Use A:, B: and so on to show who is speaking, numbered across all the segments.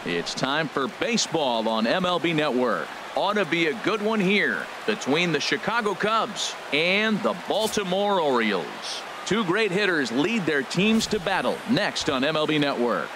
A: It's time for baseball on MLB Network. Ought to be a good one here between the Chicago Cubs and the Baltimore Orioles. Two great hitters lead their teams to battle next on MLB Network.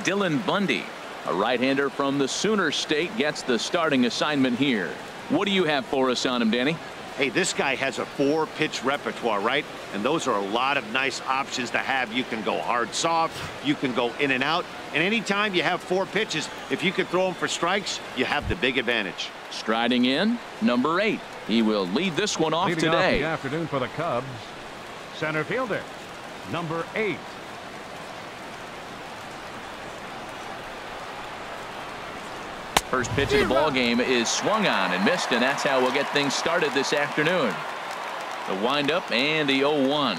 A: Dylan Bundy, a right-hander from the Sooner State, gets the starting assignment here. What do you have for us on him, Danny?
B: Hey, this guy has a 4-pitch repertoire, right? And those are a lot of nice options to have. You can go hard, soft. You can go in and out. And anytime you have 4 pitches, if you can throw them for strikes, you have the big advantage.
A: Striding in, number 8. He will lead this one off
C: Leading
A: today.
C: Off the afternoon for the Cubs, center fielder, number 8.
A: First pitch of the ball game is swung on and missed, and that's how we'll get things started this afternoon. The windup and the 0-1.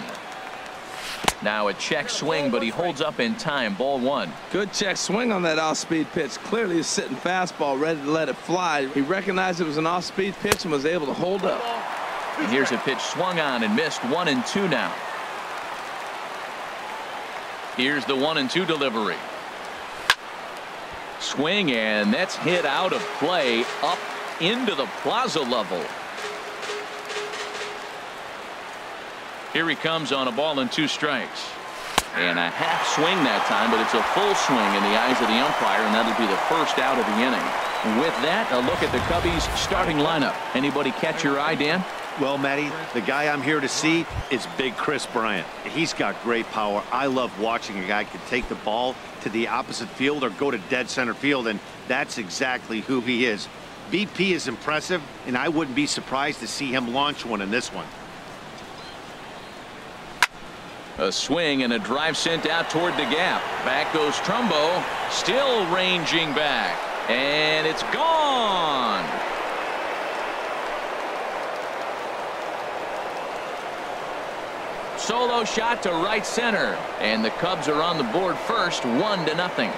A: Now a check swing, but he holds up in time. Ball 1.
D: Good check swing on that off-speed pitch. Clearly a sitting fastball ready to let it fly. He recognized it was an off-speed pitch and was able to hold up.
A: And here's a pitch swung on and missed. 1-2 now. Here's the 1-2 delivery. Swing, and that's hit out of play up into the plaza level. Here he comes on a ball and 2 strikes. And a half swing that time, but it's a full swing in the eyes of the umpire, and that'll be the first out of the inning. With that, a look at the Cubbies starting lineup. Anybody catch your eye, Dan?
B: Well, Matty, the guy I'm here to see is Big Chris Bryant. He's got great power. I love watching a guy can take the ball to the opposite field or go to dead center field, and that's exactly who he is. BP is impressive, and I wouldn't be surprised to see him launch one in this one.
A: A swing and a drive sent out toward the gap. Back goes Trumbo, still ranging back, and it's gone. Solo shot to right center, and the Cubs are on the board first, 1-0.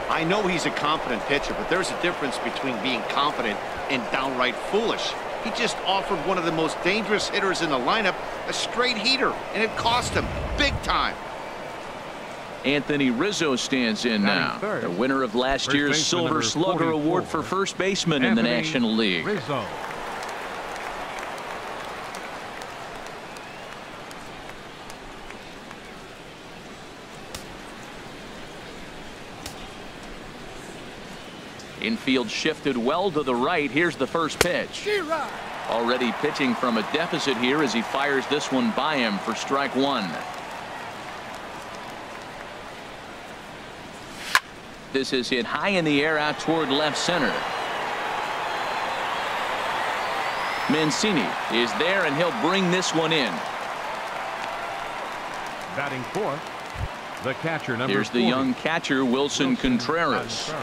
B: I know he's a confident pitcher, but there's a difference between being confident and downright foolish. He just offered one of the most dangerous hitters in the lineup a straight heater, and it cost him big time.
A: Anthony Rizzo stands in now, the winner of last year's Silver Slugger Award for first baseman in the National League.
C: Rizzo.
A: Infield shifted well to the right. Here's the first pitch. Already pitching from a deficit here as he fires this one by him for strike 1. This is hit high in the air out toward left center. Mancini is there, and he'll bring this one in.
C: Batting 4th, the catcher, number 40.
A: Here's the young catcher, Wilson Contreras.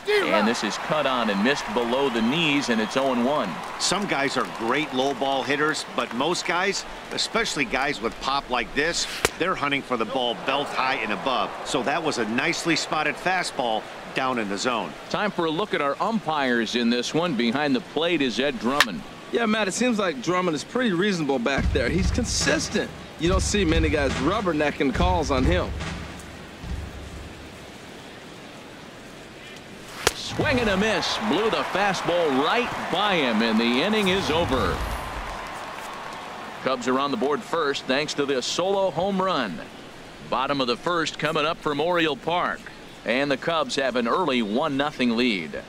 A: And this is cut on and missed below the knees, and it's 0-1.
B: Some guys are great low ball hitters, but most guys, especially guys with pop like this, they're hunting for the ball belt high and above. So that was a nicely spotted fastball down in the zone.
A: Time for a look at our umpires in this one. Behind the plate is Ed Drummond.
D: Yeah, Matt, it seems like Drummond is pretty reasonable back there. He's consistent. You don't see many guys rubbernecking calls on him.
A: Swing and a miss. Blew the fastball right by him, and the inning is over. Cubs are on the board first thanks to this solo home run. Bottom of the first coming up from Oriole Park. And the Cubs have an early 1-0 lead.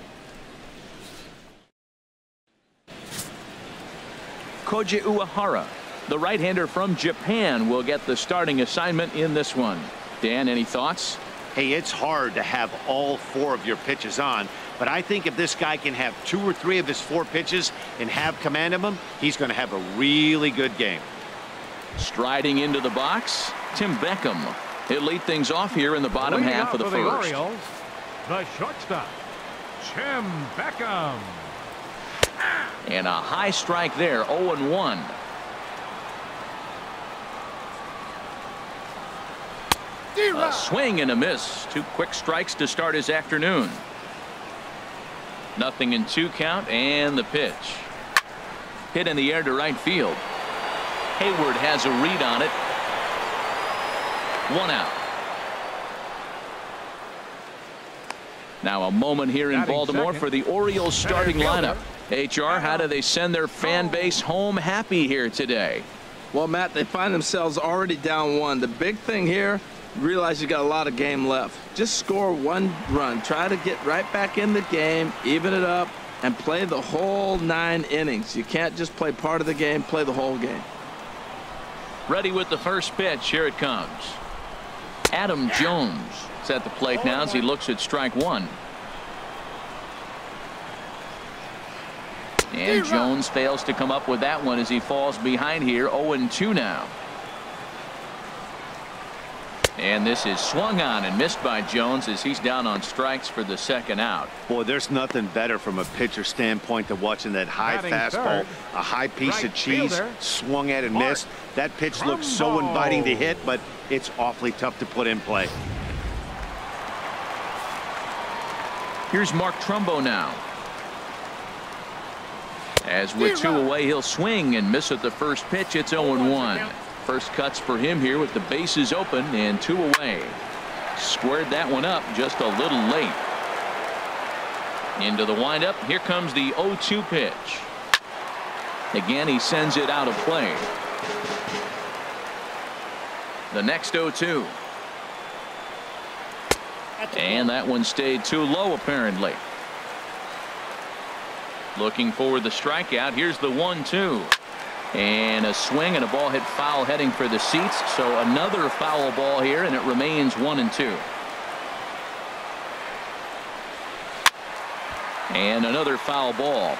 A: Koji Uehara, the right-hander from Japan, will get the starting assignment in this one. Dan, any thoughts?
B: Hey, it's hard to have all 4 of your pitches on, but I think if this guy can have 2 or 3 of his 4 pitches and have command of them, he's going to have a really good game.
A: Striding into the box, Tim Beckham. He'll lead things off here in the bottom half of the first.
C: Orioles, The shortstop, Jim Beckham.
A: And a high strike there, 0-1. A swing and a miss. 2 quick strikes to start his afternoon. 0-2 count, and the pitch. Hit in the air to right field. Hayward has a read on it. 1 out. Now a moment here in Baltimore for the Orioles starting lineup. HR, how do they send their fan base home happy here today?
D: Well, Matt, they find themselves already down 1. The big thing here, realize you got a lot of game left. Just score 1 run. Try to get right back in the game, even it up, and play the whole 9 innings. You can't just play part of the game, play the whole game.
A: Ready with the first pitch. Here it comes. Adam Jones is at the plate now as he looks at strike 1. And Jones fails to come up with that one as he falls behind here. 0-2 now. And this is swung on and missed by Jones as he's down on strikes for the 2nd out.
B: Boy, there's nothing better from a pitcher standpoint than watching that high fastball, a high piece of cheese, swung at and missed. That pitch looks so inviting to hit, but it's awfully tough to put in play.
A: Here's Mark Trumbo now. As with 2 away, he'll swing and miss at the first pitch. It's 0-1. First cuts for him here with the bases open and 2 away. Squared that one up just a little late. Into the windup. Here comes the 0-2 pitch. Again, he sends it out of play. The next 0-2. And that one stayed too low apparently. Looking for the strikeout. Here's the 1-2. And a swing and a ball hit foul heading for the seats. So another foul ball here, and it remains 1-2. And another foul ball.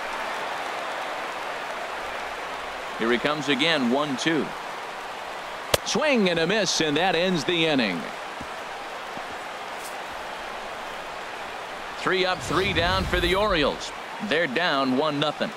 A: Here he comes again. 1-2. Swing and a miss, and that ends the inning. 3 up, 3 down for the Orioles. They're down 1-0.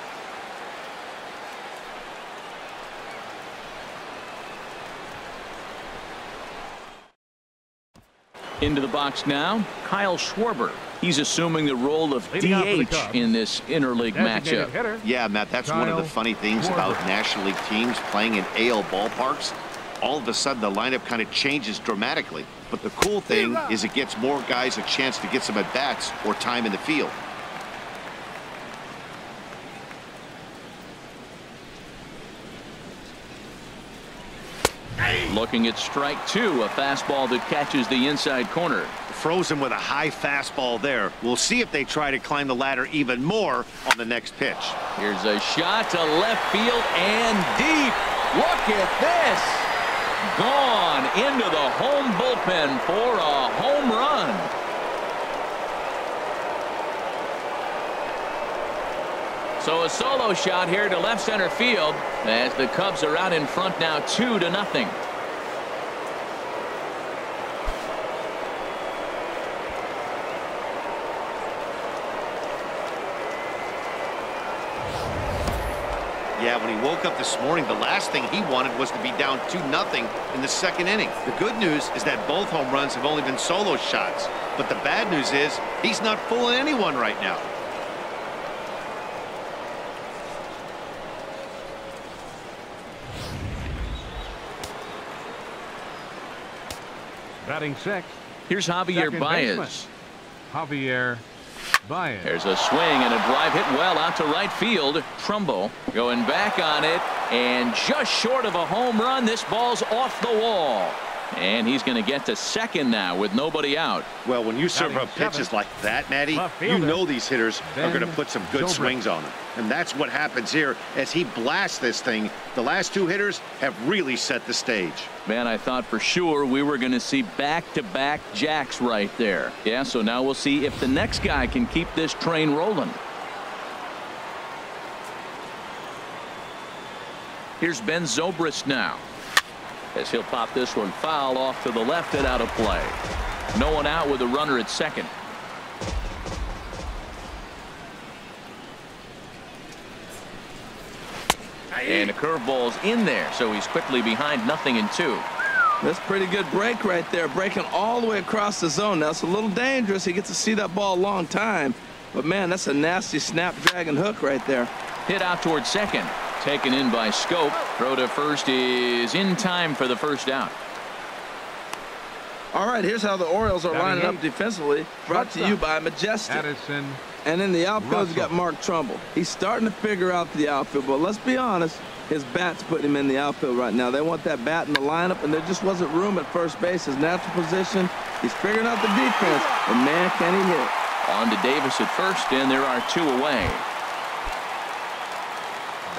A: Into the box now, Kyle Schwarber. He's assuming the role of DH in this interleague matchup.
B: Yeah, Matt, that's one of the funny things about National League teams playing in AL ballparks. All of a sudden, the lineup kind of changes dramatically. But the cool thing is it gets more guys a chance to get some at-bats or time in the field.
A: Looking at strike 2, a fastball that catches the inside corner.
B: Frozen with a high fastball there. We'll see if they try to climb the ladder even more on the next pitch.
A: Here's a shot to left field and deep. Look at this. Gone into the home bullpen for a home run. So a solo shot here to left center field as the Cubs are out in front now 2-0.
B: Yeah, when he woke up this morning, the last thing he wanted was to be down 2-0 in the 2nd inning. The good news is that both home runs have only been solo shots. But the bad news is he's not fooling anyone right now.
C: Batting 6th.
A: Here's Javier Baez.
C: Javier Baez.
A: There's a swing and a drive hit well out to right field. Trumbo going back on it, and just short of a home run. This ball's off the wall. And he's going to get to second now with nobody out.
B: Well, when you serve up pitches like that, Matty, you know these hitters are going to put some good swings on them. And that's what happens here as he blasts this thing. The last 2 hitters have really set the stage.
A: Man, I thought for sure we were going to see back-to-back jacks right there. Yeah, so now we'll see if the next guy can keep this train rolling. Here's Ben Zobrist now, as he'll pop this one foul off to the left and out of play. No one out with a runner at second. And the curveball's in there, so he's quickly behind 0-2.
D: That's pretty good break right there, breaking all the way across the zone. Now, it's a little dangerous. He gets to see that ball a long time. But, man, that's a nasty snap-dragon hook right there.
A: Hit out towards second. Taken in by Scope. Throw to first is in time for the first out.
D: All right, here's how the Orioles are lining up defensively. Brought to you by Majestic.
C: Addison.
D: And in the outfield, you got Mark Trumbull. He's starting to figure out the outfield, but let's be honest, his bat's putting him in the outfield right now. They want that bat in the lineup, and there just wasn't room at first base. His natural position, he's figuring out the defense, but man, can he hit.
A: On to Davis at first, and there are 2 away.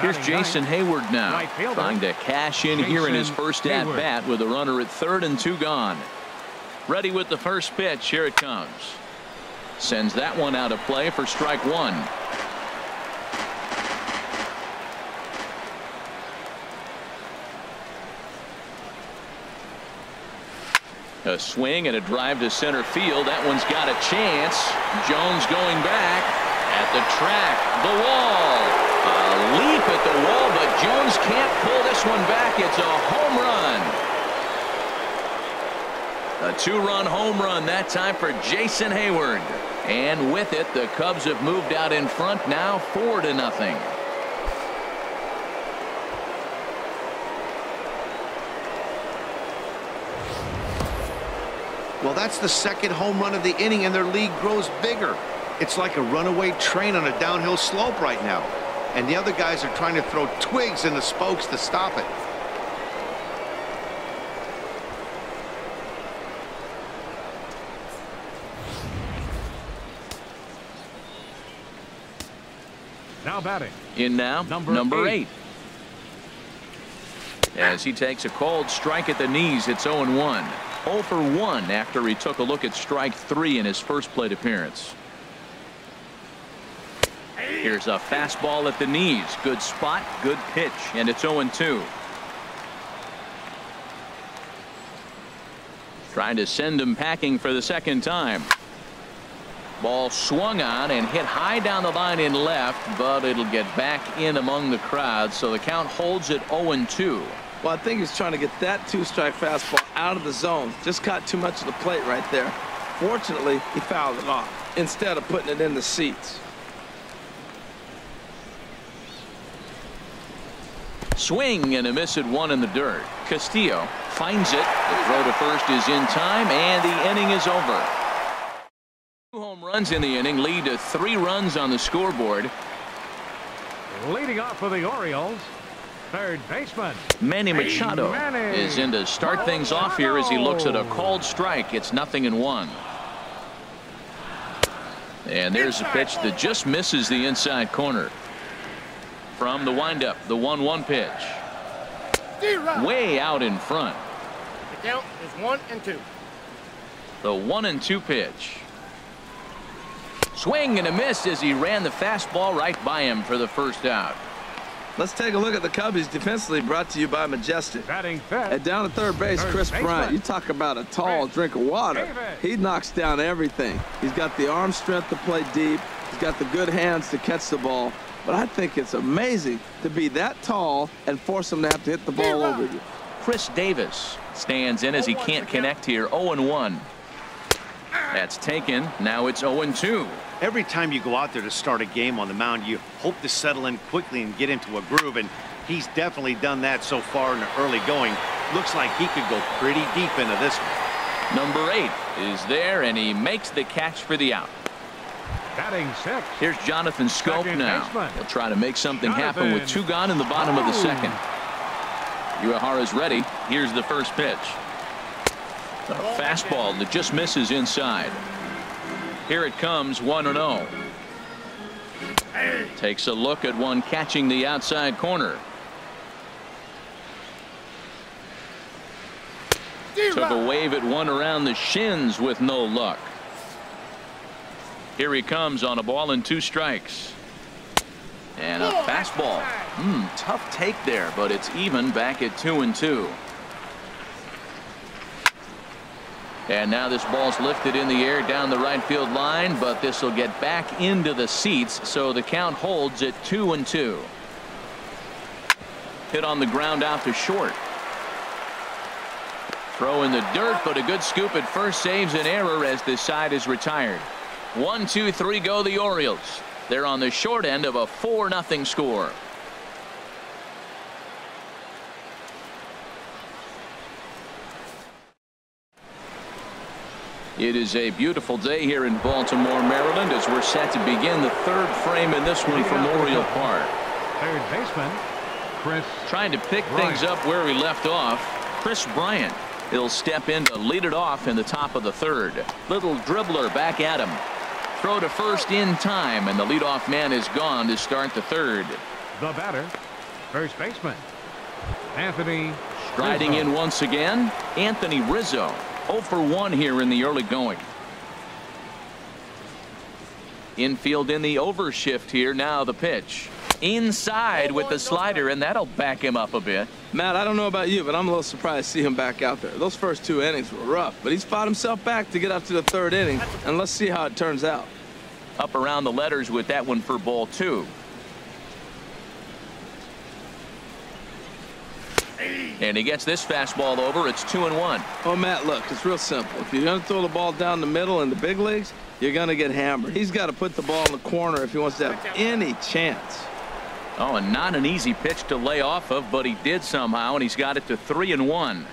A: Here's Jason Hayward now, trying to cash in here in his first at-bat with a runner at third and 2 gone. Ready with the first pitch. Here it comes. Sends that one out of play for strike 1. A swing and a drive to center field. That one's got a chance. Jones going back at the track. The wall. A leap at the wall, but Jones can't pull this one back. It's a home run. A 2-run home run that time for Jason Hayward. And with it, the Cubs have moved out in front now 4-0.
B: Well, that's the second home run of the inning, and their lead grows bigger. It's like a runaway train on a downhill slope right now. And the other guys are trying to throw twigs in the spokes to stop it.
C: Now batting.
A: In now, number 8. As he takes a cold strike at the knees, it's 0-1. 0 for 1 after he took a look at strike 3 in his first plate appearance. Here's a fastball at the knees. Good spot, good pitch, and it's 0-2. Trying to send him packing for the second time. Ball swung on and hit high down the line in left, but it'll get back in among the crowd, so the count holds at 0-2.
D: Well, I think he's trying to get that 2-strike fastball out of the zone. Just caught too much of the plate right there. Fortunately, he fouled it off instead of putting it in the seats.
A: Swing and a miss at 1 in the dirt. Castillo finds it. The throw to first is in time, and the inning is over. 2 home runs in the inning lead to 3 runs on the scoreboard.
C: Leading off for the Orioles, third baseman
A: Manny Machado is in to start things off here as he looks at a called strike. It's 0-1. And there's a pitch that just misses the inside corner. From the windup, the 1-1 pitch. Way out in front.
E: The count is 1-2.
A: The 1-2 pitch. Swing and a miss as he ran the fastball right by him for the first out.
D: Let's take a look at the Cubbies defensively, brought to you by Majestic.
C: batting fifth.
D: And down at third base, Chris Bryant. You talk about a tall drink of water. He knocks down everything. He's got the arm strength to play deep. He's got the good hands to catch the ball. But I think it's amazing to be that tall and force him to have to hit the ball over you.
A: Chris Davis stands in as he can't connect here. 0-1. That's taken. Now it's 0-2.
B: Every time you go out there to start a game on the mound, you hope to settle in quickly and get into a groove, and he's definitely done that so far in the early going. Looks like he could go pretty deep into this one.
A: Number 8 is there, and he makes the catch for the out.
C: Batting sixth.
A: Here's Jonathan Scope now. He'll try to make something happen with 2 gone in the bottom of the second. Uehara's ready. Here's the first pitch. A fastball that just misses inside. Here it comes, 1-0. Takes a look at one catching the outside corner. Took a wave at one around the shins with no luck. Here he comes on a ball and 2 strikes. And a fastball. Tough take there, but it's even back at 2-2. And now this ball's lifted in the air down the right field line, but this will get back into the seats, so the count holds at 2-2. Hit on the ground out to short. Throw in the dirt, but a good scoop at first saves an error as this side is retired. 1, 2, 3 go the Orioles. They're on the short end of a 4-0 score. It is a beautiful day here in Baltimore, Maryland, as we're set to begin the third frame in this one from Oriole Park.
C: Third baseman, Chris.
A: Trying to pick things up where we left off. Chris Bryant. He'll step in to lead it off in the top of the third. Little dribbler back at him. Throw to first in time, and the leadoff man is gone to start the third.
C: The batter, first baseman, Anthony
A: Striding
C: Rizzo.
A: in once again, Anthony Rizzo. 0 for 1 here in the early going. Infield in the overshift here. Now the pitch. Inside with the slider, and that'll back him up a bit.
D: Matt, I don't know about you, but I'm a little surprised to see him back out there. Those first 2 innings were rough, but he's fought himself back to get up to the third inning, and let's see how it turns out.
A: Up around the letters with that one for ball 2. And he gets this fastball over. It's 2-1.
D: Oh, Matt, look, it's real simple. If you're going to throw the ball down the middle in the big leagues, you're going to get hammered. He's got to put the ball in the corner if he wants to have any chance.
A: Oh, and not an easy pitch to lay off of, but he did somehow, and he's got it to 3-1.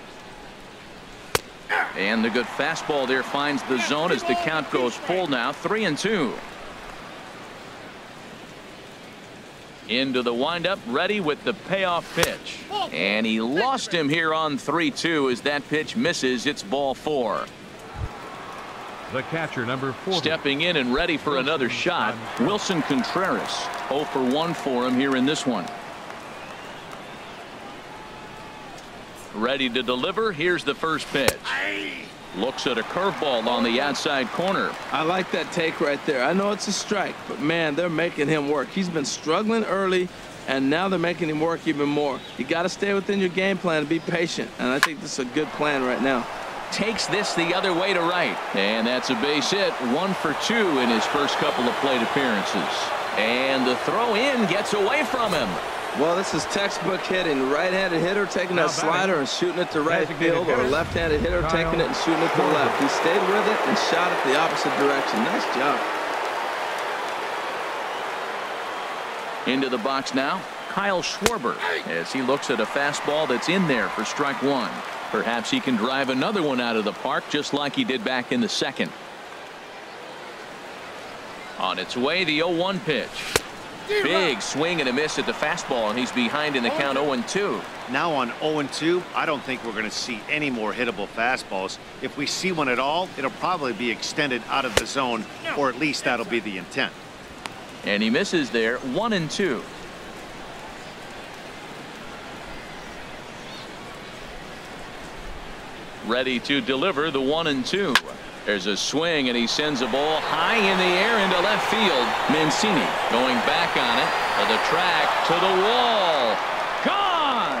A: And the good fastball there finds the zone as the count goes full now. 3-2. Into the windup, ready with the payoff pitch. And he lost him here on 3-2 as that pitch misses. It's ball 4.
C: The catcher, number 40.
A: Stepping in and ready for another shot, Wilson Contreras. 0 for 1 for him here in this one. Ready to deliver. Here's the first pitch. Looks at a curveball on the outside corner.
D: I like that take right there. I know it's a strike, but man, they're making him work. He's been struggling early, and now they're making him work even more. You got to stay within your game plan and be patient, and I think this is a good plan right now.
A: Takes this the other way to right, and that's a base hit. 1 for 2 in his first couple of plate appearances, and the throw in gets away from him.
D: Well, this is textbook hitting. Right-handed hitter taking that slider and shooting it to right field, or a left-handed hitter taking it and shooting it to left. He stayed with it and shot it the opposite direction. Nice job.
A: Into the box now, Kyle Schwarber, as he looks at a fastball that's in there for strike 1. Perhaps he can drive another one out of the park just like he did back in the second. On its way, the 0-1 pitch. Big swing and a miss at the fastball, and he's behind in the count 0-2.
B: Now on 0-2, I don't think we're going to see any more hittable fastballs. If we see one at all, it'll probably be extended out of the zone, or at least that'll be the intent.
A: And he misses there. 1-2. Ready to deliver the 1-2. There's a swing, and he sends a ball high in the air into left field. Mancini going back on it to the track, to the wall. Gone!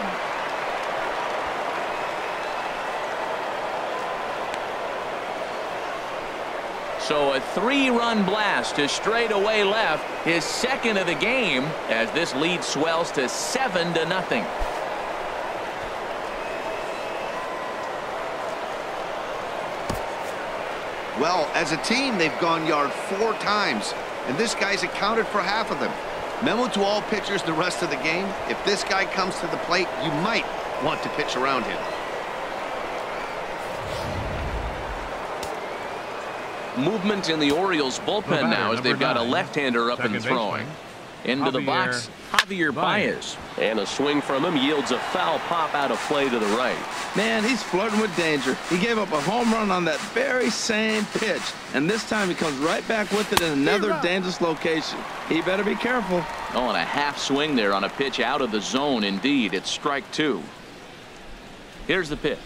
A: So a 3-run blast to straightaway left, his second of the game, as this lead swells to 7-0.
F: Well, as a team, they've gone yard 4 times, and this guy's accounted for half of them. Memo to all pitchers the rest of the game: if this guy comes to the plate, you might want to pitch around him.
A: Movement in the Orioles bullpen now as they've got a left-hander up and throwing. Into the box, Javier Baez. And a swing from him yields a foul pop out of play to the right.
D: Man, he's flirting with danger. He gave up a home run on that very same pitch, and this time he comes right back with it in another dangerous location. He better be careful.
A: Oh, and a half swing there on a pitch out of the zone. Indeed, it's strike 2. Here's the pitch.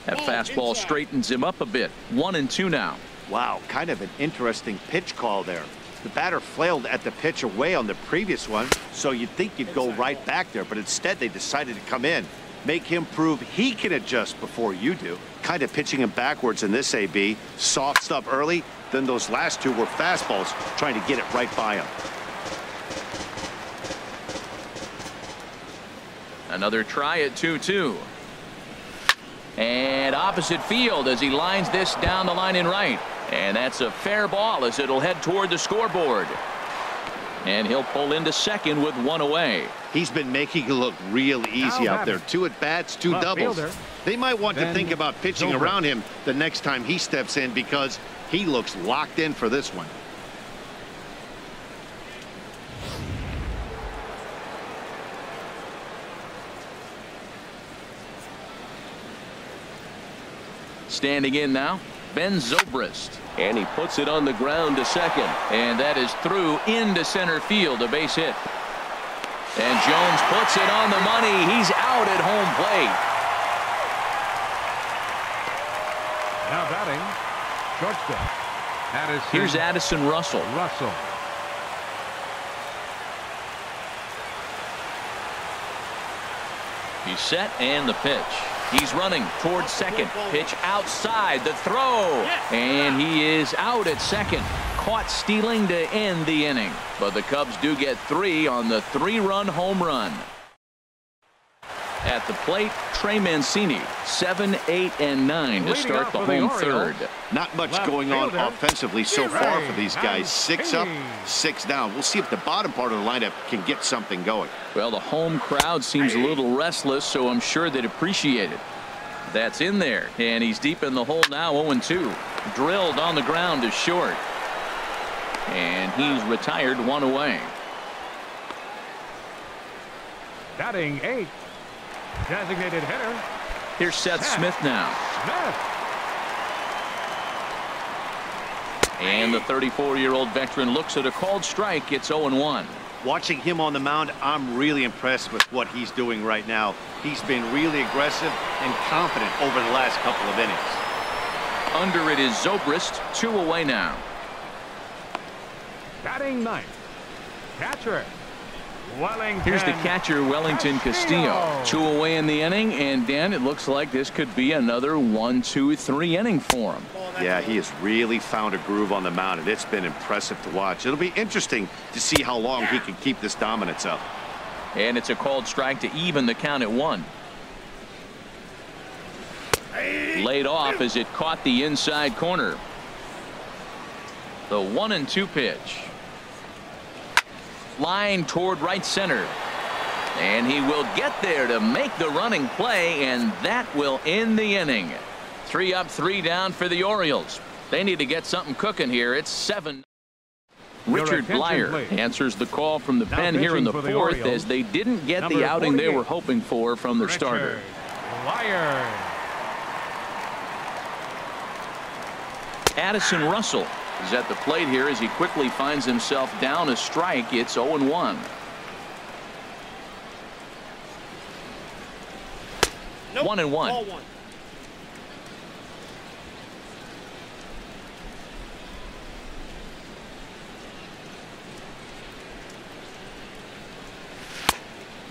A: That fastball straightens him up a bit. 1-2 now.
B: Wow, kind of an interesting pitch call there. The batter flailed at the pitch away on the previous one, so you'd think you'd go right back there, but instead they decided to come in, make him prove he can adjust before you do. Kind of pitching him backwards in this AB. Soft stuff early, then those last 2 were fastballs, trying to get it right by him.
A: Another try at 2-2. And opposite field as he lines this down the line in right. And that's a fair ball as it'll head toward the scoreboard. And he'll pull into second with one away.
B: He's been making it look real easy out there. 2 at-bats, 2 doubles. They might want to think about pitching around him the next time he steps in because he looks locked in for this one.
A: Standing in now, Ben Zobrist. And he puts it on the ground to second. And that is through into center field, a base hit. And Jones puts it on the money. He's out at home plate.
C: Now batting, shortstop.
A: Here's Addison Russell. He's set and the pitch. He's running towards second. Pitch outside the throw. And he is out at second. Caught stealing to end the inning. But the Cubs do get 3 on the 3-run home run. At the plate, Trey Mancini, 7, 8, and 9 to start the home third.
B: Not much going on offensively so far for these guys. 6 up, 6 down. We'll see if the bottom part of the lineup can get something going.
A: Well, the home crowd seems a little restless, so I'm sure they'd appreciate it. That's in there, and he's deep in the hole now, 0-2. Drilled on the ground to short. And he's retired, 1 away.
C: Batting 8. Designated hitter.
A: Here's Seth Smith now. And the 34-year-old veteran looks at a called strike. It's 0-1.
B: Watching him on the mound, I'm really impressed with what he's doing right now. He's been really aggressive and confident over the last couple of innings.
A: Under it is Zobrist, 2 away now.
C: Batting 9th. Catcher.
A: Here's the catcher, Wellington Castillo. 2 away in the inning, and Dan, it looks like this could be another 1-2-3 inning for him.
B: Yeah, he has really found a groove on the mound, and it's been impressive to watch. It'll be interesting to see how long he can keep this dominance up.
A: And it's a called strike to even the count at 1. Laid off as it caught the inside corner. The 1-2 pitch. Line toward right center. And he will get there to make the running play, and that will end the inning. 3 up, 3 down for the Orioles. They need to get something cooking here. It's 7. Richard Blyer answers the call from the pen here in the 4th as they didn't get the outing they were hoping for from their starter.
C: Blyer.
A: Addison Russell is at the plate here as he quickly finds himself down a strike. It's 0-1.
E: Nope.
A: 1-1.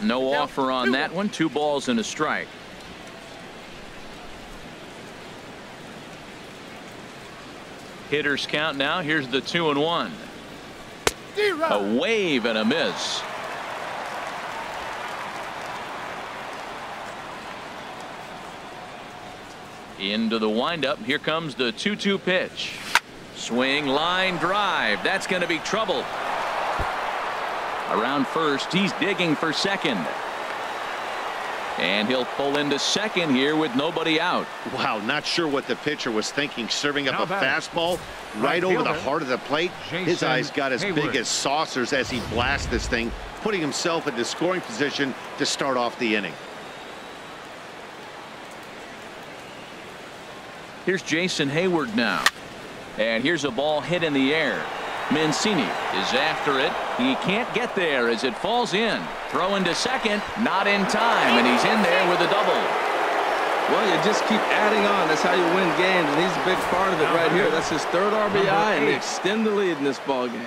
A: No offer on that one. 2 balls and a strike. Hitters count now. Here's the 2-1. A wave and a miss. Into the windup. Here comes the 2-2 pitch. Swing, line drive. That's going to be trouble. Around first, he's digging for second. And he'll pull into second here with nobody out.
B: Wow, not sure what the pitcher was thinking, serving up a fastball right over the heart of the plate. His eyes got as big as saucers as he blasts this thing, putting himself in the scoring position to start off the inning.
A: Here's Jason Hayward now. And here's a ball hit in the air. Mancini is after it. He can't get there as it falls in. Throw into second, not in time, and he's in there with a double.
D: Well, you just keep adding on. That's how you win games, and he's a big part of it right here. That's his 3rd RBI, and they extend the lead in this ball game.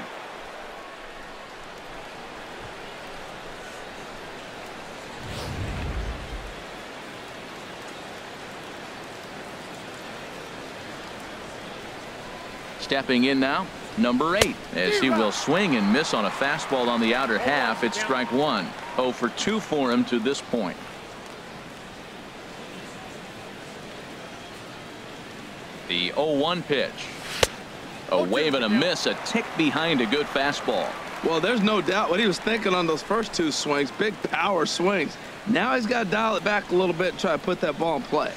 A: Stepping in now, number 8, as he will swing and miss on a fastball on the outer half. It's strike 1. 0 for 2 for him to this point. The 0-1 pitch. A wave and a miss, a tick behind a good fastball.
D: Well, there's no doubt what he was thinking on those first two swings. Big power swings. Now he's got to dial it back a little bit and try to put that ball in play.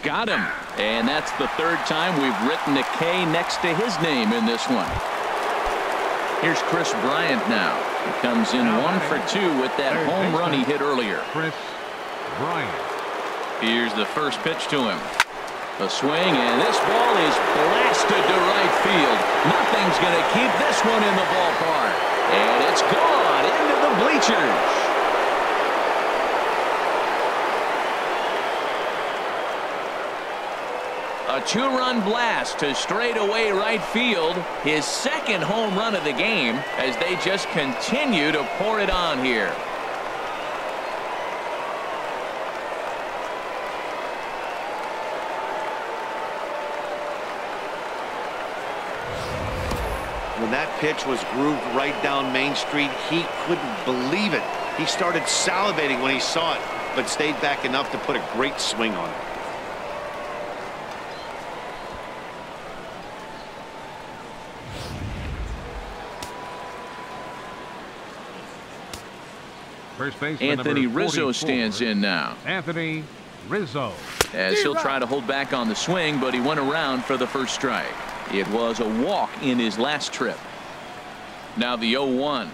A: Got him. And that's the third time we've written a K next to his name in this one. Here's Chris Bryant now. He comes in 1 for 2 with that home run he hit earlier.
C: Chris Bryant.
A: Here's the first pitch to him. A swing, and this ball is blasted to right field. Nothing's going to keep this one in the ballpark. And it's gone into the bleachers. A 2-run blast to straightaway right field. His second home run of the game as they just continue to pour it on here.
B: When that pitch was grooved right down Main Street, he couldn't believe it. He started salivating when he saw it, but stayed back enough to put a great swing on it.
C: First base
A: Anthony Rizzo stands in now.
C: Anthony Rizzo.
A: As he'll try to hold back on the swing, but he went around for the first strike. It was a walk in his last trip. Now the 0-1.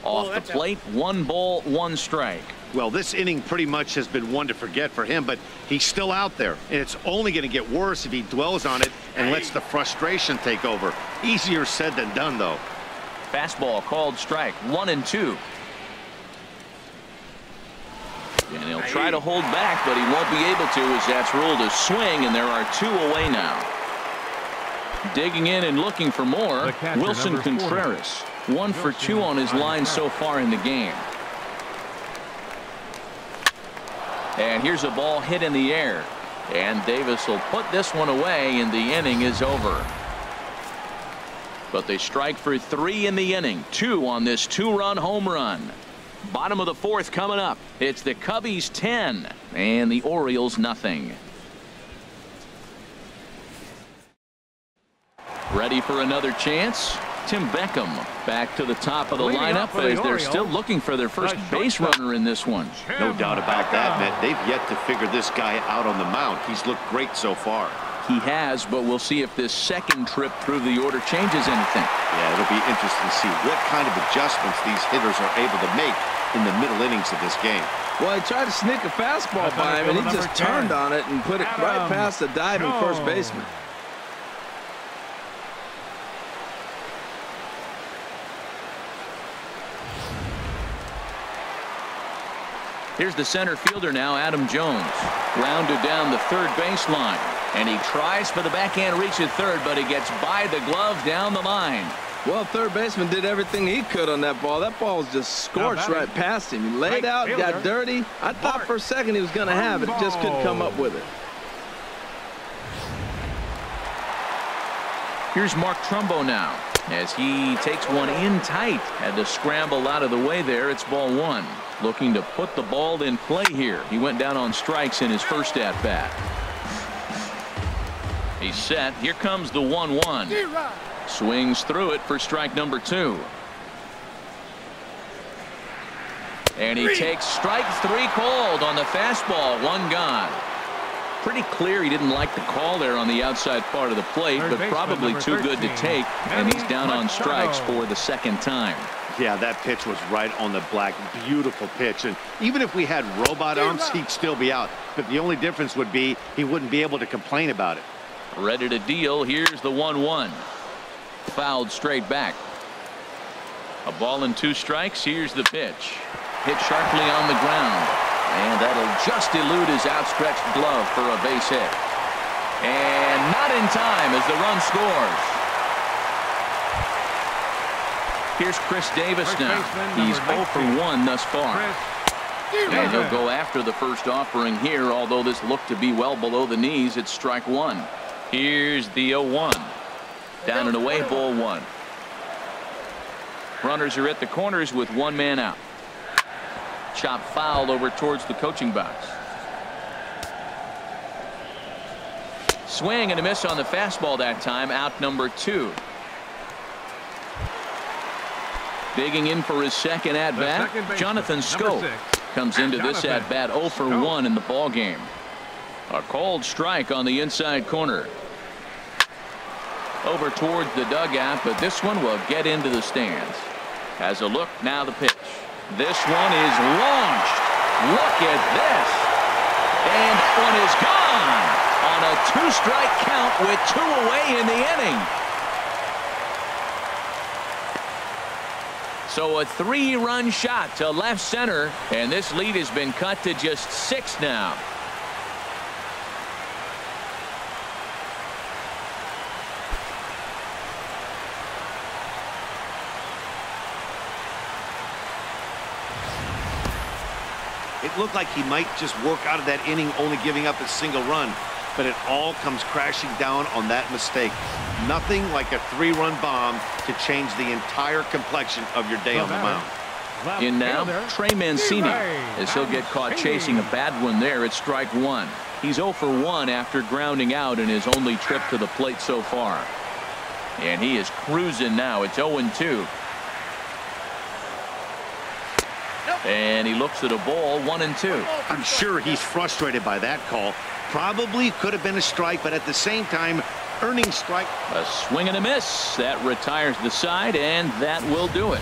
A: Off the plate, 1 ball, 1 strike.
B: Well, this inning pretty much has been one to forget for him, but he's still out there, and it's only going to get worse if he dwells on it and lets the frustration take over. Easier said than done, though.
A: Fastball called strike, 1-2. And he'll try to hold back, but he won't be able to as that's ruled a swing, and there are 2 away now. Digging in and looking for more, Wilson Contreras. 1 for 2 on his line so far in the game. And here's a ball hit in the air. And Davis will put this one away, and the inning is over. But they strike for 3 in the inning. 2 on this 2-run home run. Bottom of the 4th coming up. It's the Cubbies 10 and the Orioles nothing. Ready for another chance? Tim Beckham back to the top of the lineup as they're still looking for their first base runner in this one.
B: No doubt about that, Matt. They've yet to figure this guy out on the mound. He's looked great so far.
A: He has, but we'll see if this second trip through the order changes anything.
B: Yeah, it'll be interesting to see what kind of adjustments these hitters are able to make in the middle innings of this game.
D: Well, he tried to sneak a fastball by him, and he just turned on it and put it right past the diving first baseman.
A: Here's the center fielder now, Adam Jones. Grounded down the third baseline. And he tries for the backhand reach at third, but he gets by the glove down the line.
D: Well, third baseman did everything he could on that ball. That ball was just scorched right past him. He laid out, got dirty. I thought for a second he was going to have it, just couldn't come up with it.
A: Here's Mark Trumbo now as he takes one in tight. Had to scramble out of the way there. It's ball 1. Looking to put the ball in play here. He went down on strikes in his first at bat. He's set. Here comes the 1-1. Swings through it for strike number 2. And he takes strike 3 called on the fastball. 1 gone. Pretty clear he didn't like the call there on the outside part of the plate, but probably too good to take, and he's down on strikes for the second time.
B: Yeah, that pitch was right on the black. Beautiful pitch. And even if we had robot umps, he'd still be out. But the only difference would be he wouldn't be able to complain about it.
A: Ready to deal. Here's the 1-1. Fouled straight back. A ball and 2 strikes. Here's the pitch. Hit sharply on the ground. And that'll just elude his outstretched glove for a base hit. And not in time as the run scores. Here's Chris Davis now. He's 0 for 1 thus far. And he'll go after the first offering here, although this looked to be well below the knees. It's strike 1. Here's the 0-1. Down and away, ball 1. Runners are at the corners with 1 man out. Chop foul over towards the coaching box. swing and a miss on the fastball that time. Out number 2. Digging in for his second at-bat, Jonathan Scope comes into this at-bat 0 for 1 in the ball game. A called strike on the inside corner. Over towards the dugout, but this one will get into the stands. Has a look, now the pitch. This one is launched. Look at this. And that one is gone on a 2-strike count with 2 away in the inning. So a 3-run shot to left center, and this lead has been cut to just 6 now.
B: It looked like he might just work out of that inning only giving up a single run, but it all comes crashing down on that mistake. Nothing like a 3-run bomb to change the entire complexion of your day on the mound.
A: In now, Trey Mancini, as he'll get caught chasing a bad one there at strike 1. He's 0 for 1 after grounding out in his only trip to the plate so far. And he is cruising now. It's 0-2. And he looks at a ball, 1-2.
B: I'm sure he's frustrated by that call. Probably could have been a strike, but at the same time, earning strike.
A: A swing and a miss. That retires the side, and that will do it.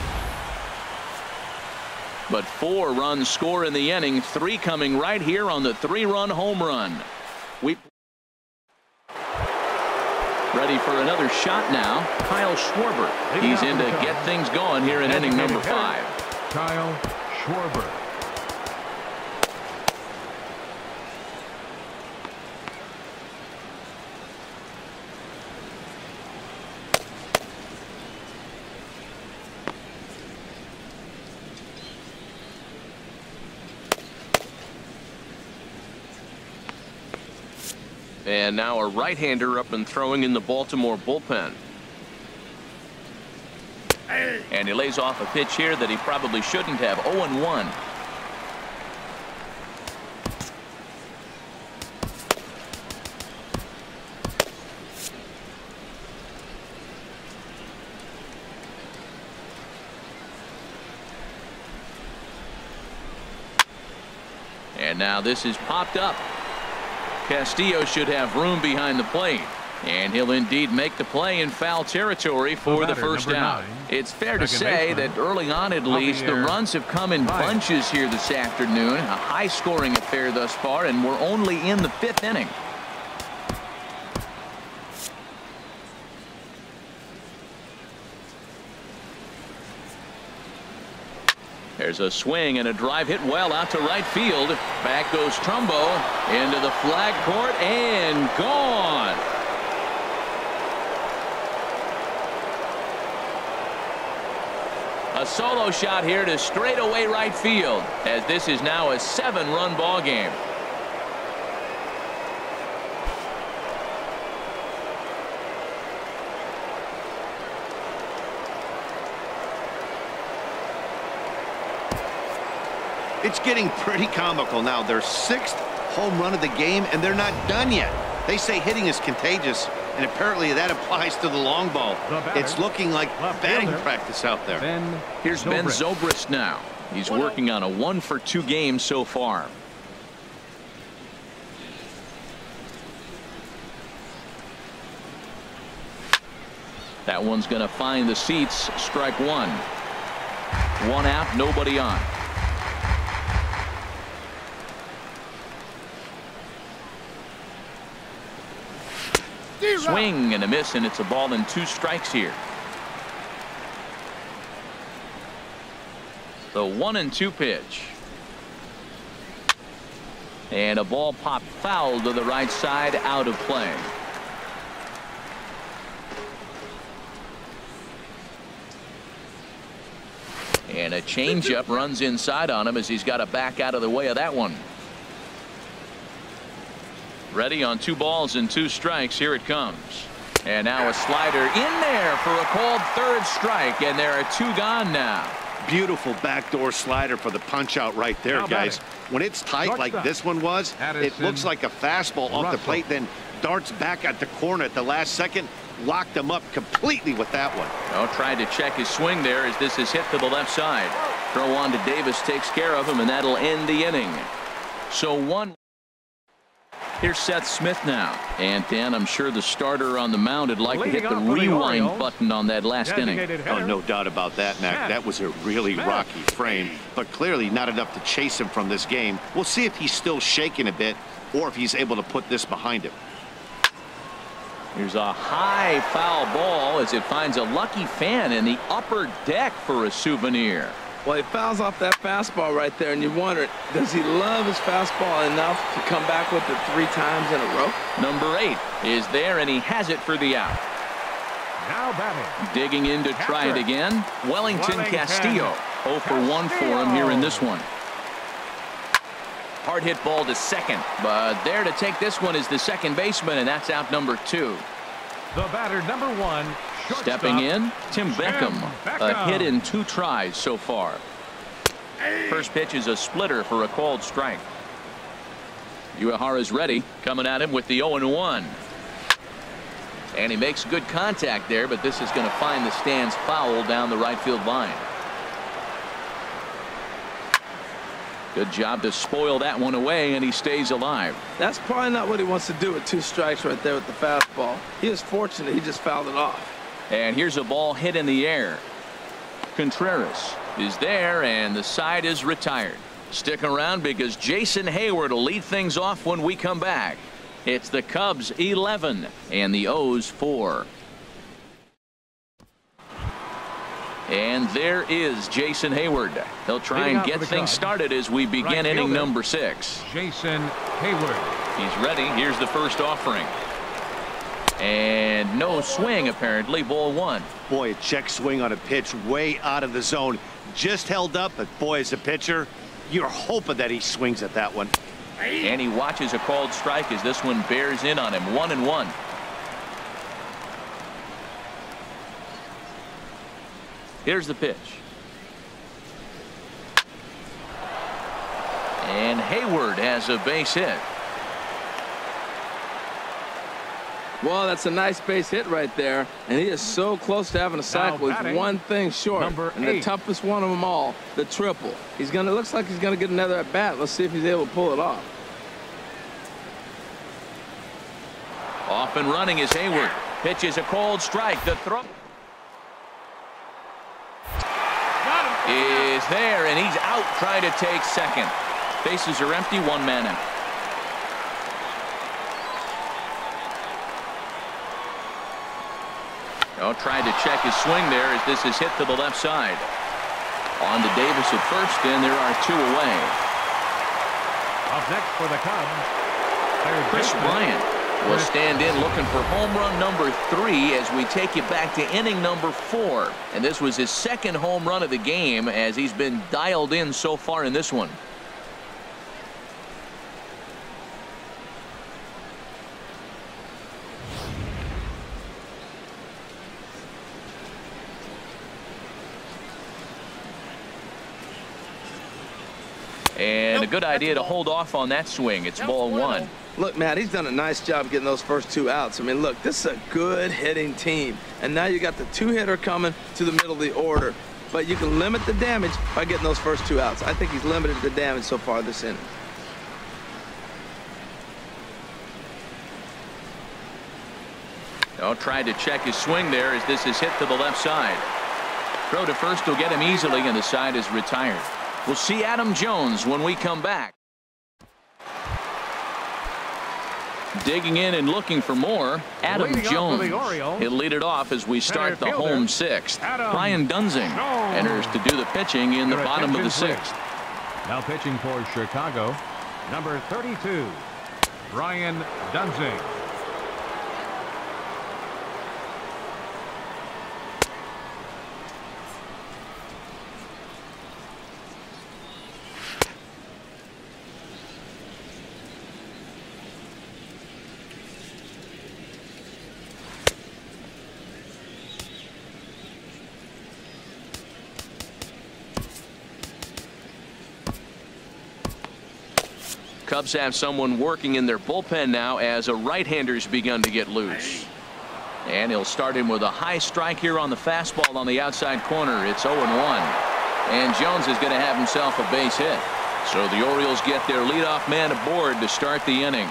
A: But 4 runs score in the inning, 3 coming right here on the 3-run home run. Ready for another shot now, Kyle Schwarber. He's in to get things going here in inning number 5.
C: Kyle Schwarber.
G: And now a right-hander up and throwing in the Baltimore bullpen.
A: And he lays off a pitch here that he probably shouldn't have. 0-1. And now this is popped up. Castillo should have room behind the plate. And he'll indeed make the play in foul territory for the first out. It's fair to say that early on, at least, the runs have come in bunches here this afternoon. A high-scoring affair thus far, and we're only in the 5th inning. There's a swing and a drive hit well out to right field. Back goes Trumbo into the flag court and gone. A solo shot here to straightaway right field, as this is now a 7-run ball game.
B: It's getting pretty comical now. Their 6th home run of the game, and they're not done yet. They say hitting is contagious, and apparently that applies to the long ball. It's looking like batting practice out there.
A: Here's Ben Zobrist now. He's working on a 1-for-2 game so far. That one's going to find the seats. Strike 1. 1 out, nobody on. Swing and a miss, and it's a ball and 2 strikes here. The 1-2 pitch. And a ball popped foul to the right side, out of play. And a changeup runs inside on him as he's got to back out of the way of that one. Ready on 2 balls and 2 strikes. Here it comes. And now a slider in there for a called 3rd strike, and there are 2 gone now.
B: Beautiful backdoor slider for the punch out right there, guys. When it's tight like this one was, it looks like a fastball off the plate, then starts back at the corner at the last second. Locked him up completely with that one.
A: Oh, tried to check his swing there as this is hit to the left side. Throw on to Davis takes care of him, and that'll end the inning. So one. Here's Seth Smith now. And Dan, I'm sure the starter on the mound would like to hit the rewind button on that last inning.
B: Oh, no doubt about that, Mac. That was a really rocky frame, but clearly not enough to chase him from this game. We'll see if he's still shaking a bit or if he's able to put this behind him.
A: Here's a high foul ball as it finds a lucky fan in the upper deck for a souvenir.
D: Well, he fouls off that fastball right there, and you wonder, does he love his fastball enough to come back with it 3 times in a row?
A: Number 8 is there, and he has it for the out.
C: Now batting.
A: Digging in to try it again. Wellington Castillo. 0 for 1 for him here in this one. Hard hit ball to second, but there to take this one is the second baseman, and that's out number 2.
C: The batter, number 1.
A: Stepping in, Tim Beckham. A hit in 2 tries so far. First pitch is a splitter for a called strike. Uehara's ready, coming at him with the 0-1. And he makes good contact there, but this is going to find the stands foul down the right field line. Good job to spoil that one away, and he stays alive.
D: That's probably not what he wants to do with 2 strikes right there with the fastball. He is fortunate he just fouled it off.
A: And here's a ball hit in the air. Contreras is there, and the side is retired. Stick around because Jason Hayward will lead things off when we come back. It's the Cubs 11 and the O's 4. And there is Jason Hayward. He'll try and get things started as we begin inning number 6.
C: Jason Hayward.
A: He's ready. Here's the first offering. And no swing, apparently. Ball 1.
B: Boy, a check swing on a pitch way out of the zone. Just held up, but boy, as a pitcher, you're hoping that he swings at that one.
A: And he watches a called strike as this one bears in on him. 1-1. Here's the pitch. And Hayward has a base hit.
D: Well, that's a nice base hit right there, and he is so close to having a cycle. He's one thing short, and the toughest one of them all, the triple. Looks like he's gonna get another at bat. Let's see if he's able to pull it off.
A: Off and running is Hayward. Pitch is a called strike. The throw is there, and he's out trying to take second. Bases are empty, 1 man out. Oh, tried to check his swing there as this is hit to the left side. On to Davis at first, and there are 2 away.
C: Up next for the Cubs,
A: Chris Bryant will stand in looking for home run number 3 as we take you back to inning number 4. And this was his second home run of the game as he's been dialed in so far in this one. And a good idea to hold off on that swing. It's ball 1.
D: Look, Matt, he's done a nice job getting those first 2 outs. I mean, look, this is a good hitting team. And now you got the 2-hitter coming to the middle of the order. But you can limit the damage by getting those first 2 outs. I think he's limited the damage so far this inning.
A: Oh, tried to check his swing there as this is hit to the left side. Throw to first will get him easily, and the side is retired. We'll see Adam Jones when we come back. Digging in and looking for more, Adam Jones. He'll lead it off as we start the home 6th. Brian Dunsing enters to do the pitching in the bottom of the 6th.
C: Now pitching for Chicago, number 32, Brian Dunsing.
G: Cubs have someone working in their bullpen now as a right-hander's begun to get loose.
A: And he'll start him with a high strike here on the fastball on the outside corner. It's 0-1. And Jones is going to have himself a base hit. So the Orioles get their leadoff man aboard to start the inning.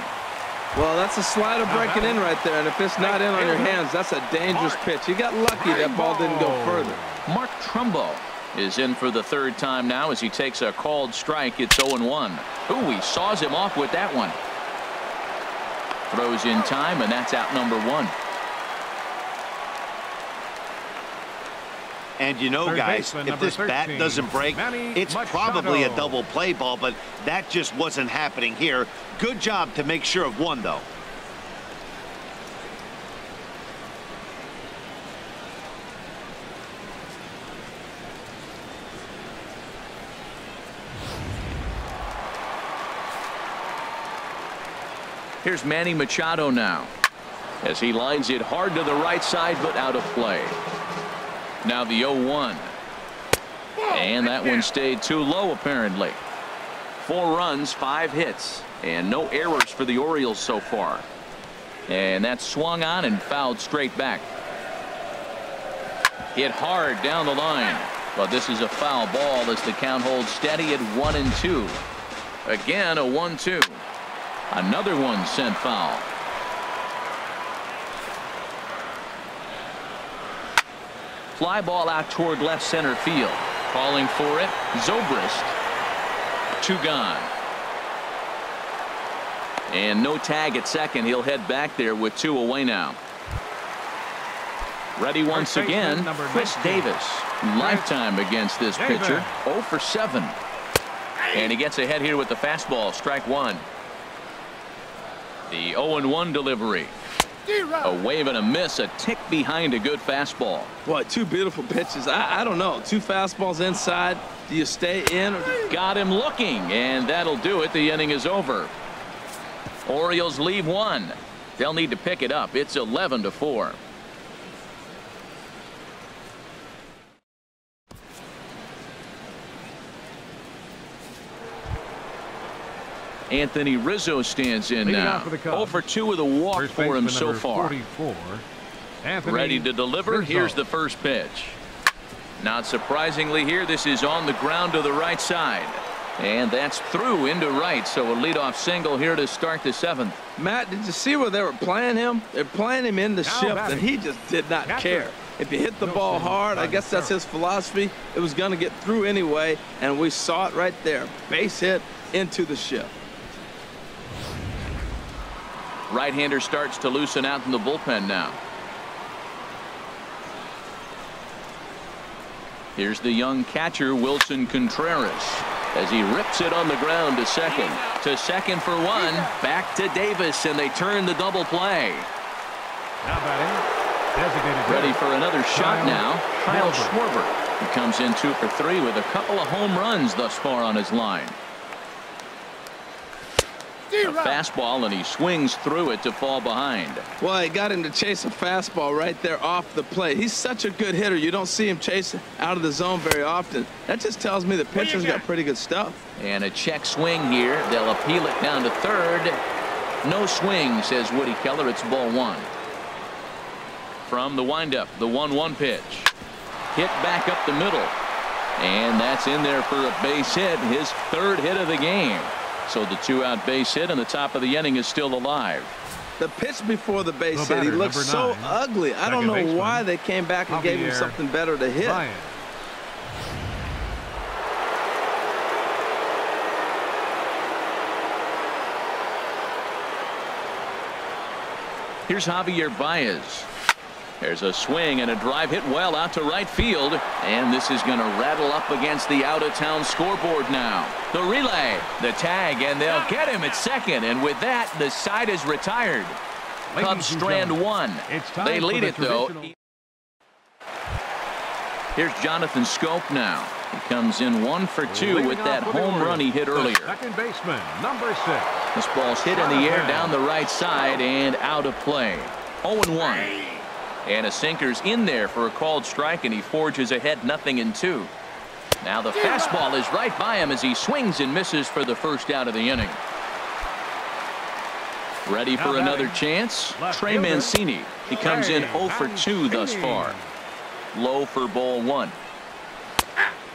D: Well, that's a slider breaking in right there, and if it's not in on your hands, that's a dangerous pitch. He got lucky that ball didn't go further.
A: Mark Trumbo is in for the third time now as he takes a called strike. It's 0-1. Ooh, he saws him off with that one. Throws in time, and that's out number 1.
B: And you know, guys, if this bat doesn't break, it's probably a double play ball, but that just wasn't happening here. Good job to make sure of one, though.
A: Here's Manny Machado now as he lines it hard to the right side, but out of play. Now the 0-1. And that one stayed too low, apparently. 4 runs, 5 hits, and no errors for the Orioles so far. And that's swung on and fouled straight back. Hit hard down the line. But this is a foul ball as the count holds steady at 1-2. Again, a 1-2. Another one sent foul. Fly ball out toward left center field. Calling for it, Zobrist. 2 gone. And no tag at second. He'll head back there with 2 away now. Ready once again, Chris Davis. Lifetime against this pitcher. 0 for 7. And he gets ahead here with the fastball. Strike 1. The 0-1 delivery. A wave and a miss, a tick behind a good fastball.
D: Boy, 2 beautiful pitches. I don't know. 2 fastballs inside. Do you stay in?
A: Got him looking, and that'll do it. The inning is over. Orioles leave 1. They'll need to pick it up. It's 11-4. Anthony Rizzo stands in now. 0 for 2 with a walk for him so far. Ready to deliver. Here's the first pitch. Not surprisingly here, this is on the ground to the right side. And that's through into right. So a leadoff single here to start the 7th.
D: Matt, did you see where they were playing him? They're playing him in the shift, and he just did not care. If you hit the ball hard, I guess that's his philosophy. It was going to get through anyway, and we saw it right there. Base hit into the shift.
A: Right-hander starts to loosen out in the bullpen now. Here's the young catcher, Wilson Contreras, as he rips it on the ground to second. To second for 1. Back to Davis, and they turn the double play. Ready for another shot now. Kyle Schwarber. He comes in 2 for 3 with a couple of home runs thus far on his line. A fastball, and he swings through it to fall behind.
D: Well, he got him to chase a fastball right there off the plate. He's such a good hitter. You don't see him chase out of the zone very often. That just tells me the pitcher's got pretty good stuff.
A: And a check swing here. They'll appeal it down to third. No swing, says Woody Keller. It's ball 1. From the windup, the 1-1 pitch. Hit back up the middle. And that's in there for a base hit. His 3rd hit of the game. So the 2-out base hit, and the top of the inning is still alive.
D: The pitch before the base hit, he looks so ugly. I don't know why they came back and gave him something better to hit.
A: Here's Javier Baez. There's a swing and a drive hit well out to right field, and this is going to rattle up against the out-of-town scoreboard now. The relay, the tag, and they'll get him at second, and with that, the side is retired. Cubs strand 1. They lead it, though. Here's Jonathan Scope now. He comes in 1 for 2 with that home run he hit earlier.
C: Second baseman, number 6.
A: This ball's hit in the air down the right side and out of play. 0-1. And a sinker's in there for a called strike, and he forges ahead 0-2. Now the fastball is right by him as he swings and misses for the first out of the inning. Ready for another chance? Trey Mancini. He comes in 0 for 2 thus far. Low for ball 1.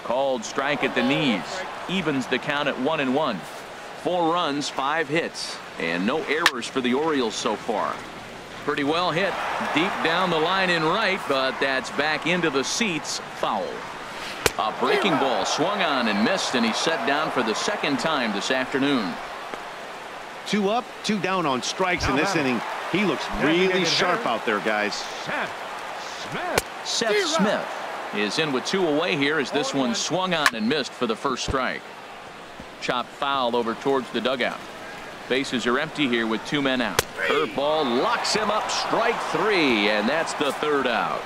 A: Called strike at the knees. Evens the count at 1-1. 4 runs, 5 hits, and no errors for the Orioles so far. Pretty well hit deep down the line in right, but that's back into the seats. Foul. A breaking ball swung on and missed, and he's set down for the second time this afternoon.
B: 2 up, 2 down on strikes in this inning. He looks really sharp out there, guys.
A: Seth Smith is in with 2 away here as this one swung on and missed for the first strike. Chopped foul over towards the dugout. Bases are empty here with 2 men out. Curveball locks him up, strike 3, and that's the 3rd out.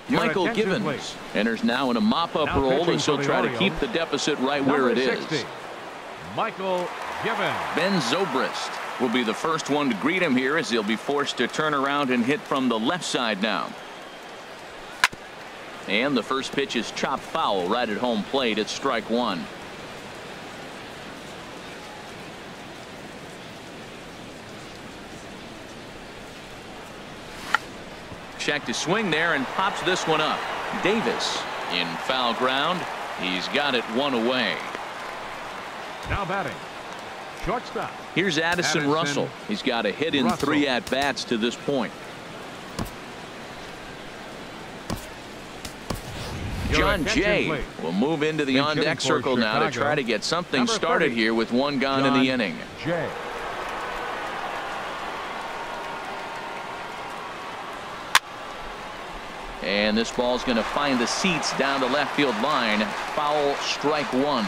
A: Michael Givens enters now in a mop-up role as he'll try to keep the deficit right where it is.
C: Michael Givens.
A: Ben Zobrist will be the first one to greet him here as he'll be forced to turn around and hit from the left side now. And the first pitch is chopped foul right at home plate. It's strike 1. Check to swing there and pops this one up. Davis in foul ground. He's got it 1 away.
C: Now batting. Shortstop.
A: Here's Addison Russell. He's got a hit in 3 at-bats to this point. John Jay will move into the on-deck circle now to try to get something started here with 1 gone in the inning.
C: Jay.
A: And this ball's going to find the seats down the left field line. Foul, strike 1.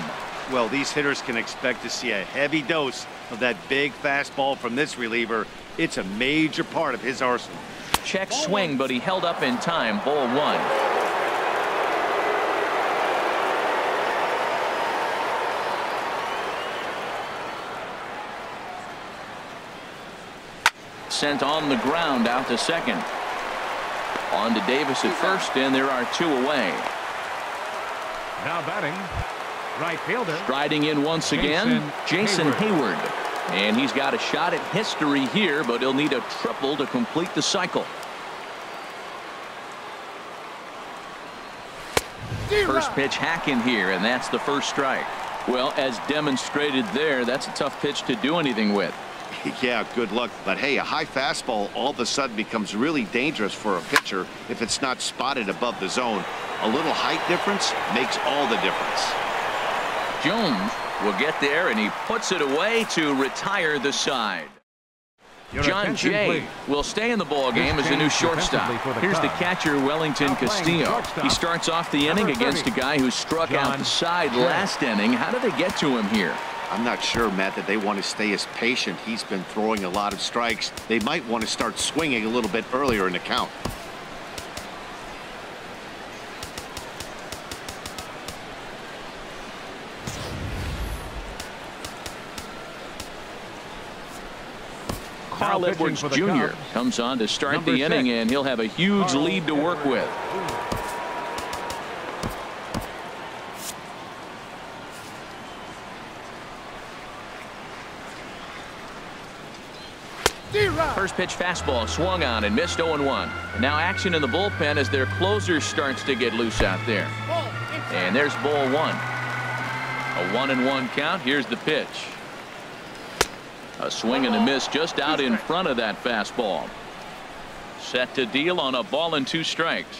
B: Well, these hitters can expect to see a heavy dose of that big fastball from this reliever. It's a major part of his arsenal.
A: Check swing, but he held up in time. Ball 1. Sent on the ground out to second. On to Davis at first, and there are 2 away.
C: Now batting. Right fielder.
A: Striding in once again, Jason Hayward. And he's got a shot at history here, but he'll need a triple to complete the cycle. First pitch hack in here, and that's the first strike. Well, as demonstrated there, that's a tough pitch to do anything with.
F: Yeah, good luck. But hey, a high fastball all of a sudden becomes really dangerous for a pitcher if it's not spotted above the zone. A little height difference makes all the difference.
A: Jones will get there, and he puts it away to retire the side. John Jay will stay in the ball game as a new shortstop. Here's the catcher, Wellington Castillo. He starts off the inning against a guy who struck out the side last inning. How did they get to him here?
F: I'm not sure, Matt, that they want to stay as patient. He's been throwing a lot of strikes. They might want to start swinging a little bit earlier in the count.
A: Carl Edwards Jr. comes on to start the inning, and he'll have a huge lead to work with. First pitch fastball swung on and missed 0-1. Now action in the bullpen as their closer starts to get loose out there. And there's ball 1. A 1-1 count. Here's the pitch. A swing and a miss just out in front of that fastball. Set to deal on a ball and 2 strikes.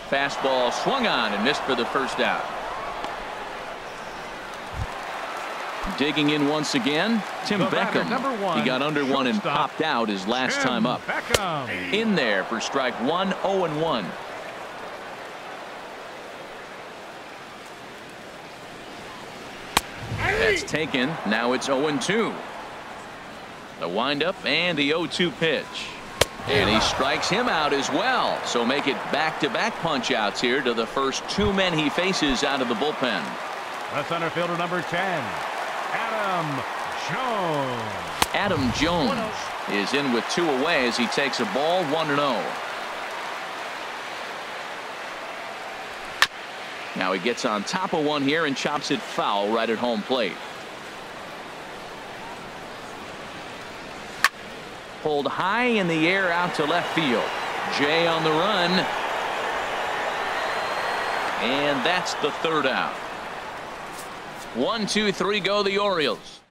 A: Fastball swung on and missed for the first out. Digging in once again, Tim Beckham. He got under one and popped out his last time up. In there for strike 1, 0-1. That's taken. Now it's 0-2. The windup and the 0-2 pitch. And he strikes him out as well. So make it back-to-back punch-outs here to the first 2 men he faces out of the bullpen.
C: The center fielder, number 10, Adam Jones.
A: Adam Jones is in with 2 away as he takes a ball 1-0. Now he gets on top of one here and chops it foul right at home plate. Pulled high in the air out to left field. Jay on the run. And that's the third out. 1, 2, 3 go the Orioles.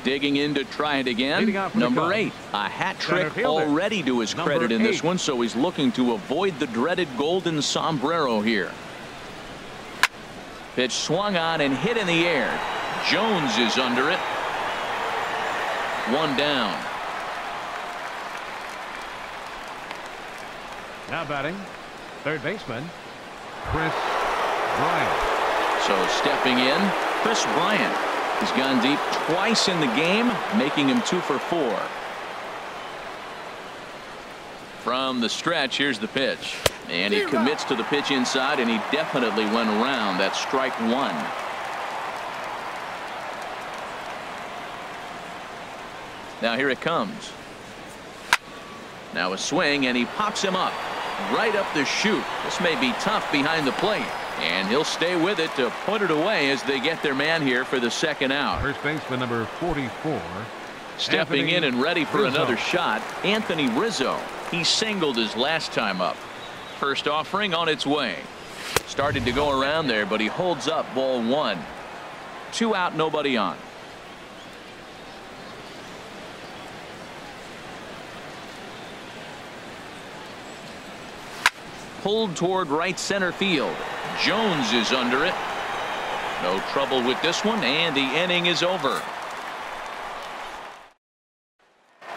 A: Digging in to try it again. Number 8. A hat trick already to his credit in this one, so he's looking to avoid the dreaded golden sombrero here. Pitch swung on and hit in the air. Jones is under it. 1 down.
C: Now batting, third baseman, Chris Bryant.
A: So stepping in, Chris Bryant. He's gone deep twice in the game, making him 2 for 4. From the stretch, here's the pitch. And he commits to the pitch inside, and he definitely went around. That's strike 1. Now here it comes. Now a swing, and he pops him up. Right up the chute. This may be tough behind the plate. And he'll stay with it to put it away as they get their man here for the second out.
C: First baseman number 44.
A: Stepping in and ready for another shot, Anthony Rizzo. He singled his last time up. First offering on its way. Started to go around there, but he holds up ball 1. 2 out, nobody on. Pulled toward right center field. Jones is under it. No trouble with this one, and the inning is over.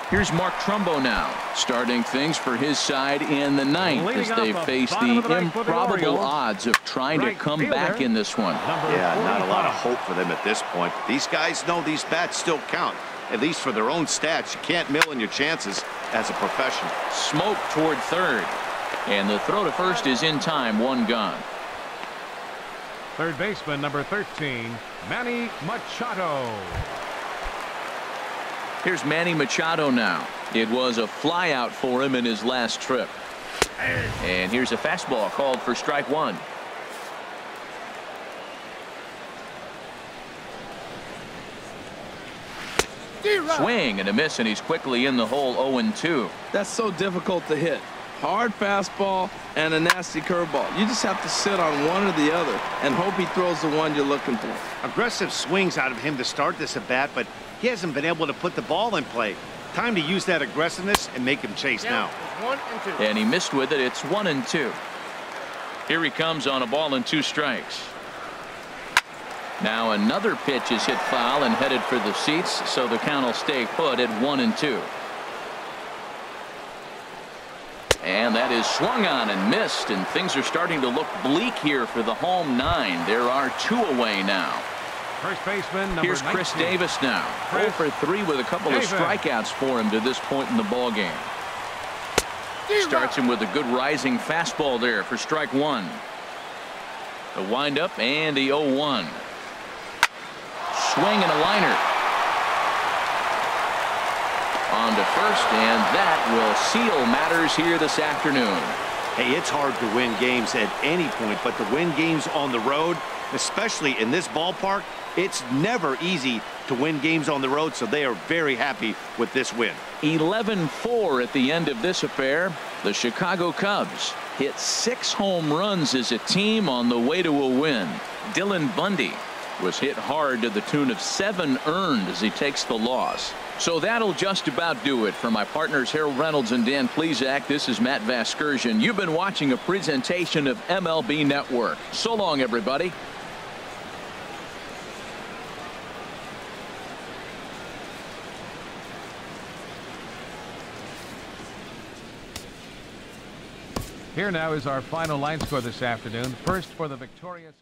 A: Here's Mark Trumbo now, starting things for his side in the 9th as they face the improbable odds of trying to come back in this one.
B: Yeah, not a lot of hope for them at this point. These guys know these bats still count, at least for their own stats. You can't mill in your chances as a professional.
A: Smoke toward third, and the throw to first is in time. 1 gone.
C: Third baseman number 13, Manny Machado.
A: Here's Manny Machado now. It was a flyout for him in his last trip. And here's a fastball called for strike 1. Swing and a miss, and he's quickly in the hole. 0-2.
D: That's so difficult to hit. Hard fastball and a nasty curveball. You just have to sit on one or the other and hope he throws the one you're looking for.
B: Aggressive swings out of him to start this at bat, but he hasn't been able to put the ball in play. Time to use that aggressiveness and make him chase now.
E: 1 and 2.
A: And he missed with it. It's 1-2. Here he comes on a ball and 2 strikes. Now another pitch is hit foul and headed for the seats, so the count will stay put at 1-2. And that is swung on and missed, and things are starting to look bleak here for the home 9. There are 2 away now.
C: First baseman number
A: Here's Chris
C: 19.
A: Davis now. 0 for 3 with a couple of strikeouts for him to this point in the ball game. Starts him with a good rising fastball there for strike 1. The windup and the 0-1. Swing and a liner. On to first, and that will seal matters here this afternoon.
B: Hey, it's hard to win games at any point, but to win games on the road, especially in this ballpark, it's never easy to win games on the road, so they are very happy with this win.
A: 11-4 at the end of this affair. The Chicago Cubs hit 6 home runs as a team on the way to a win. Dylan Bundy was hit hard to the tune of 7 earned as he takes the loss. So that'll just about do it. For my partners Harold Reynolds and Dan Plesac, this is Matt Vasgersian. You've been watching a presentation of MLB Network. So long, everybody.
C: Here now is our final line score this afternoon. First for the victorious